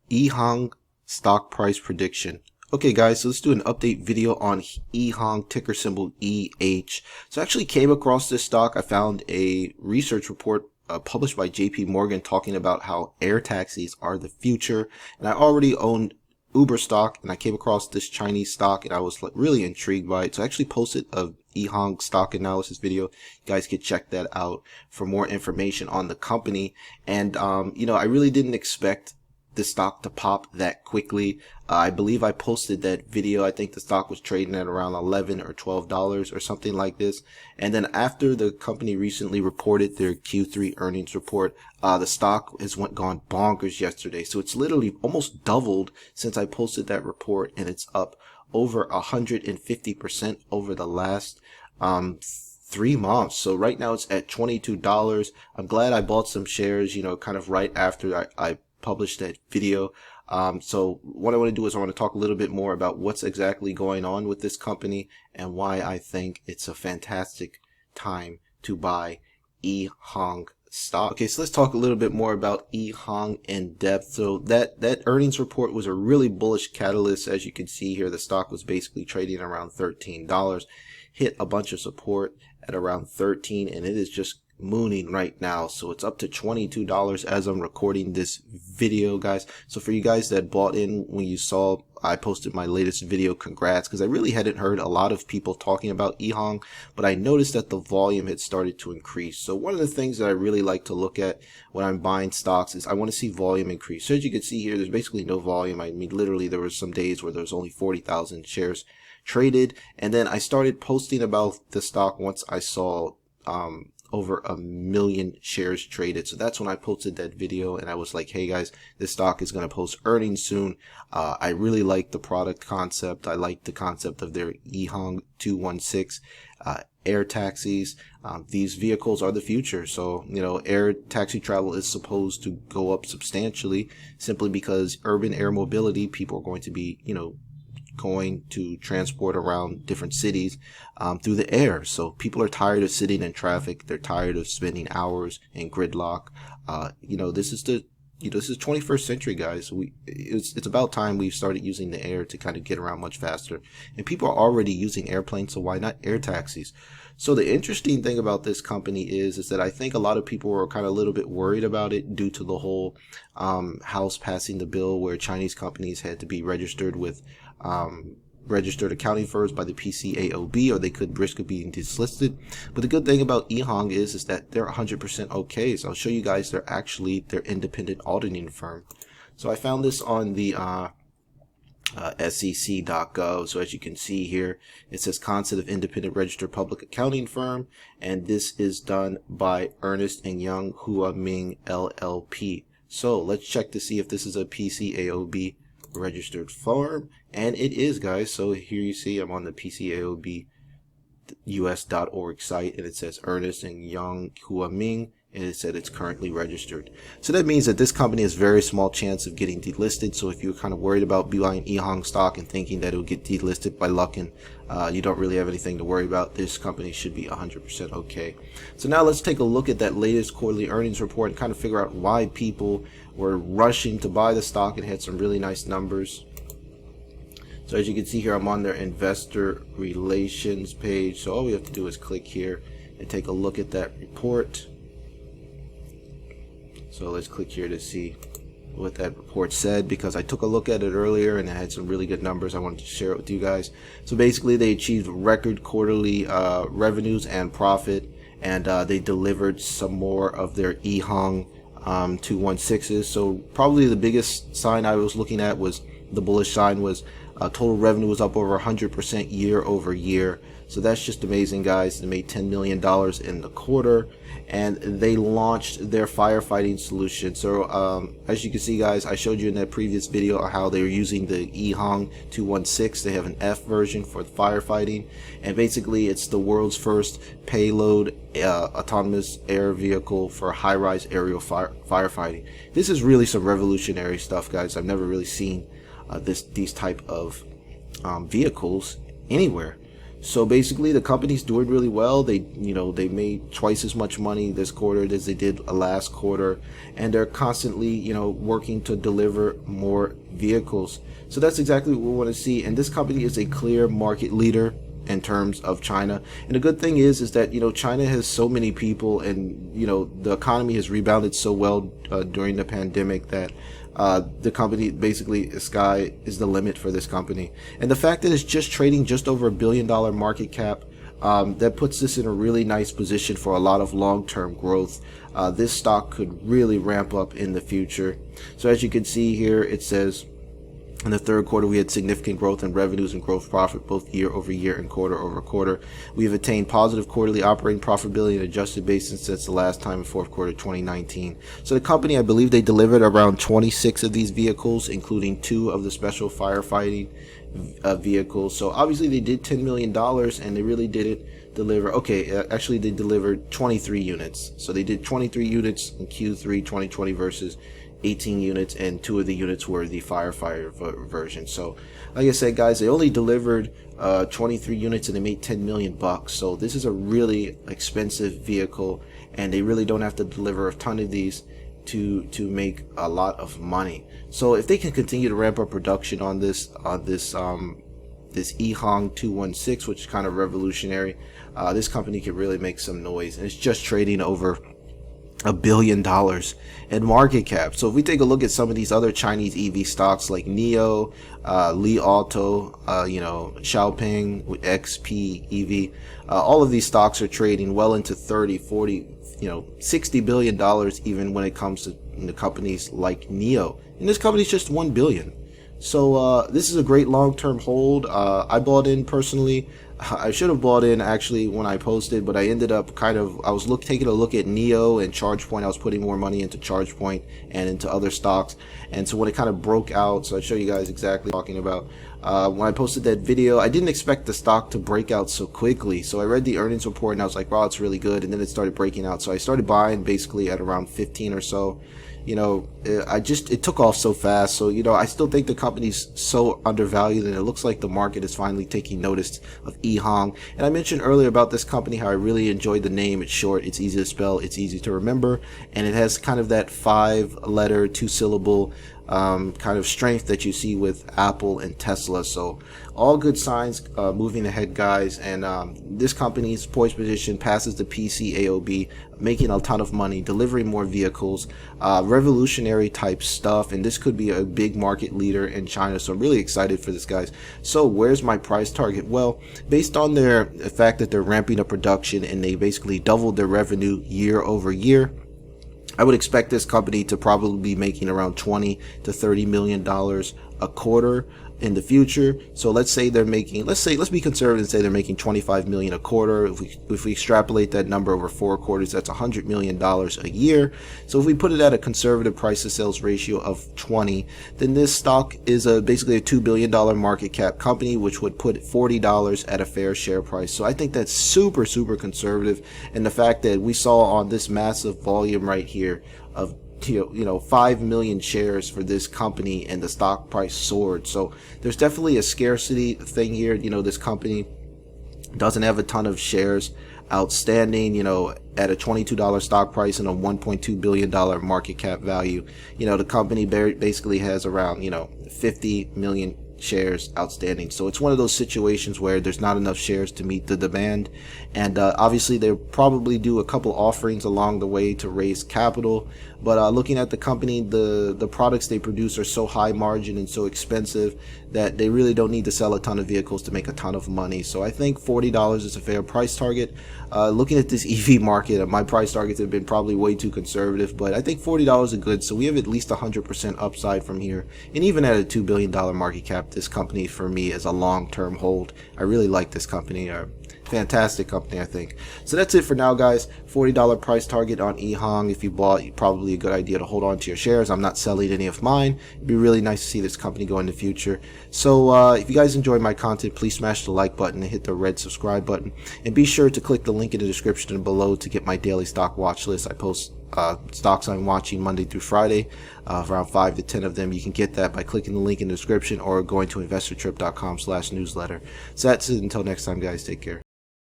Ehang stock price prediction. Okay guys, so let's do an update video on Ehang, ticker symbol EH. So I actually came across this stock. I found a research report published by JP Morgan talking about how air taxis are the future. And I already owned Uber stock, and I came across this Chinese stock and I was really intrigued by it. So I actually posted a Ehang stock analysis video. You guys could check that out for more information on the company. And I really didn't expect the stock to pop that quickly. I believe I posted that video. I think the stock was trading at around $11 or $12 or something like this. And then after the company recently reported their Q3 earnings report, the stock has gone bonkers yesterday. So it's literally almost doubled since I posted that report, and it's up over 150% over the last 3 months. So right now it's at $22. I'm glad I bought some shares, kind of right after I published that video. So what I want to do is I want to talk a little bit more about what's exactly going on with this company and why I think it's a fantastic time to buy Ehang stock. Okay, so let's talk a little bit more about Ehang in depth. So that earnings report was a really bullish catalyst. As you can see here, the stock was basically trading around $13, hit a bunch of support at around 13, and it is just mooning right now. So it's up to $22 as I'm recording this video, guys. So for you guys that bought in when you saw I posted my latest video, congrats, because I really hadn't heard a lot of people talking about Ehang, but I noticed that the volume had started to increase. So one of the things that I really like to look at when I'm buying stocks is I want to see volume increase. So as you can see here, there's basically no volume. I mean, literally there were some days where there was only 40,000 shares traded, and then I started posting about the stock once I saw over 1 million shares traded. So that's when I posted that video, and I was like, hey guys, this stock is going to post earnings soon. I really like the product concept. I like the concept of their Ehang 216 air taxis. These vehicles are the future. So air taxi travel is supposed to go up substantially simply because urban air mobility, people are going to be going to transport around different cities through the air. So people are tired of sitting in traffic. They're tired of spending hours in gridlock. This is 21st century, guys. It's about time we started using the air to kind of get around much faster. And people are already using airplanes, so why not air taxis? So the interesting thing about this company is that I think a lot of people were kind of a little bit worried about it due to the whole House passing the bill where Chinese companies had to be registered with registered accounting firms by the PCAOB, or they could risk of being dislisted. But the good thing about Ehang is that they're 100% okay. So I'll show you guys they're their independent auditing firm. So I found this on the SEC.gov. So as you can see here, it says concept of independent registered public accounting firm, and this is done by Ernst & Young Hua Ming LLP. So let's check to see if this is a PCAOB registered firm, and it is, guys. So here you see I'm on the PCAOB us.org site, and it says Ernst & Young Hua Ming, and it said it's currently registered. So that means that this company has very small chance of getting delisted. So if you're kind of worried about buying Ehang stock and thinking that it will get delisted by luck and you don't really have anything to worry about, this company should be 100% okay. So now let's take a look at that latest quarterly earnings report and kind of figure out why people were rushing to buy the stock and had some really nice numbers. So as you can see here, I'm on their investor relations page. So all we have to do is click here and take a look at that report. So let's click here to see what that report said, because I took a look at it earlier and it had some really good numbers. I wanted to share it with you guys. So basically they achieved record quarterly revenues and profit, and they delivered some more of their Ehang 216s. So probably the biggest sign I was looking at was the bullish sign was total revenue was up over 100% year over year. So that's just amazing, guys. They made $10 million in the quarter, and they launched their firefighting solution. So as you can see, guys, I showed you in that previous video how they were using the Ehang 216. They have an F version for the firefighting, and basically it's the world's first payload autonomous air vehicle for high-rise aerial firefighting. This is really some revolutionary stuff, guys. I've never really seen these type of vehicles anywhere. So basically, the company's doing really well. They made twice as much money this quarter as they did last quarter, and they're constantly, working to deliver more vehicles. So that's exactly what we want to see. And this company is a clear market leader in terms of China. And the good thing is that, China has so many people, and, the economy has rebounded so well during the pandemic that the company, basically, the sky is the limit for this company. And the fact that it's just trading just over $1 billion market cap, that puts this in a really nice position for a lot of long-term growth. This stock could really ramp up in the future. So as you can see here, it says in the third quarter, we had significant growth in revenues and gross profit, both year over year and quarter over quarter. We have attained positive quarterly operating profitability on an adjusted basis since the last time in fourth quarter 2019. So the company, I believe they delivered around 26 of these vehicles, including 2 of the special firefighting vehicles. So obviously they did $10 million, and they really didn't deliver. Okay, actually they delivered 23 units. So they did 23 units in Q3 2020 versus 18 units, and 2 of the units were the firefighter version. So like I said, guys, they only delivered 23 units and they made 10 million bucks. So this is a really expensive vehicle, and they really don't have to deliver a ton of these to make a lot of money. So if they can continue to ramp up production on this Ehang 216, which is kind of revolutionary, this company could really make some noise, and it's just trading over $1 billion in market cap. So if we take a look at some of these other Chinese EV stocks like NIO, Li Auto, Xiaoping, XP EV, all of these stocks are trading well into 30, 40, $60 billion, even when it comes to companies like NIO. And this company's just $1 billion. So this is a great long-term hold. I bought in personally. I should have bought in actually when I posted, but I ended up I was taking a look at NIO and ChargePoint. I was putting more money into ChargePoint and into other stocks. And so when it kind of broke out, so I'll show you guys exactly what I'm talking about. When I posted that video, I didn't expect the stock to break out so quickly. So I read the earnings report and I was like, wow, it's really good. And then it started breaking out. So I started buying basically at around 15 or so. It took off so fast. So, I still think the company's so undervalued, and it looks like the market is finally taking notice of Ehang. And I mentioned earlier about this company, how I really enjoyed the name. It's short, it's easy to spell, it's easy to remember, and it has kind of that 5-letter, 2-syllable kind of strength that you see with Apple and Tesla. So all good signs moving ahead, guys. And this company's poised position passes the PCAOB, making a ton of money, delivering more vehicles, revolutionary type stuff, and this could be a big market leader in China. So I'm really excited for this, guys. So where's my price target? Well, based on the fact that they're ramping up production and they basically doubled their revenue year over year, I would expect this company to probably be making around $20 to $30 million a quarter in the future. So let's say they're making, let's be conservative and say they're making 25 million a quarter. If we extrapolate that number over 4 quarters, that's $100 million a year. So if we put it at a conservative price to sales ratio of 20, then this stock is basically a $2 billion market cap company, which would put $40 at a fair share price. So I think that's super conservative. And the fact that we saw on this massive volume right here of 5 million shares for this company, and the stock price soared. So there's definitely a scarcity thing here. This company doesn't have a ton of shares outstanding, at a $22 stock price and a $1.2 billion market cap value. The company basically has around, 50 million shares outstanding. So it's one of those situations where there's not enough shares to meet the demand, and obviously they'll probably do a couple offerings along the way to raise capital. But looking at the company, the products they produce are so high margin and so expensive that they really don't need to sell a ton of vehicles to make a ton of money. So I think $40 is a fair price target. Looking at this EV market, my price targets have been probably way too conservative, but I think $40 is good. So we have at least 100% upside from here. And even at a $2 billion market cap, this company for me is a long-term hold. I really like this company. Fantastic company, I think. So that's it for now, guys. $40 price target on Ehang. If you bought, probably a good idea to hold on to your shares. I'm not selling any of mine. It'd be really nice to see this company go in the future. So if you guys enjoy my content, please smash the like button and hit the red subscribe button, and be sure to click the link in the description below to get my daily stock watch list. I post stocks I'm watching Monday through Friday, around 5 to 10 of them. You can get that by clicking the link in the description or going to investortrip.com/newsletter. So that's it. Until next time, guys, take care.